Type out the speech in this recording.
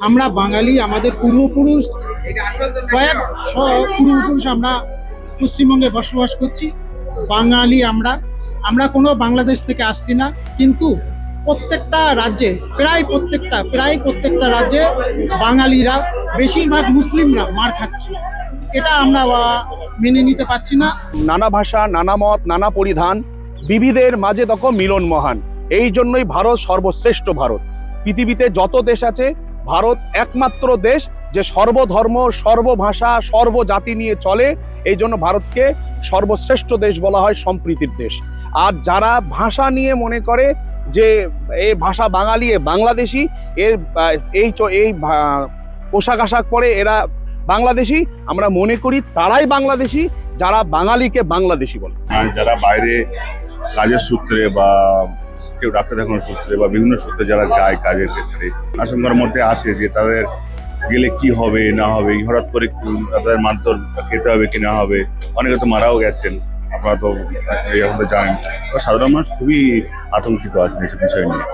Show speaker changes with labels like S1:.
S1: আমরা বাঙালি, আমাদের পূর্বপুরুষ পূর্বপুরুষ আমরা পশ্চিমবঙ্গে বসবাস করছি। বাঙালি আমরা আমরা কোনো বাংলাদেশ থেকে আসছি না, কিন্তু প্রত্যেকটা রাজ্যে প্রায় প্রত্যেকটা রাজ্যে বাঙালিরা, বেশিরভাগ মুসলিমরা মার খাচ্ছে। এটা আমরা মেনে নিতে পারছি না।
S2: নানা ভাষা, নানা মত, নানা পরিধান, বিবিধের মাঝে দেখো মিলন মহান। এই জন্যই ভারত সর্বশ্রেষ্ঠ ভারত। পৃথিবীতে যত দেশ আছে, ভারত একমাত্র দেশ যে সর্বধর্ম, সর্বভাষা, সর্বজাতি নিয়ে চলে। এই জন্য ভারতকে সর্বশ্রেষ্ঠ দেশ বলা হয়, সম্প্রীতির দেশ। আর যারা ভাষা নিয়ে মনে করে যে এই ভাষা বাঙালি, এ বাংলাদেশি, এর এই পোশাক আশাক পরে এরা বাংলাদেশি, আমরা মনে করি তারাই বাংলাদেশি যারা বাঙালিকে বাংলাদেশি বলে।
S3: আর যারা বাইরে কাজের সূত্রে বা কেউ ডাক্তার দেখানোর সূত্রে বা বিভিন্ন সূত্রে যারা যায় কাজের ক্ষেত্রে, আশঙ্কার মধ্যে আছে যে তাদের গেলে কি হবে না হবে, হঠাৎ করে তাদের মারধর খেতে হবে কি না হবে। অনেকে তো মারাও গেছেন, আপনারা তো এখন তো জানেন। সাধারণ মানুষ খুবই আতঙ্কিত আছেন এসব বিষয় নিয়ে।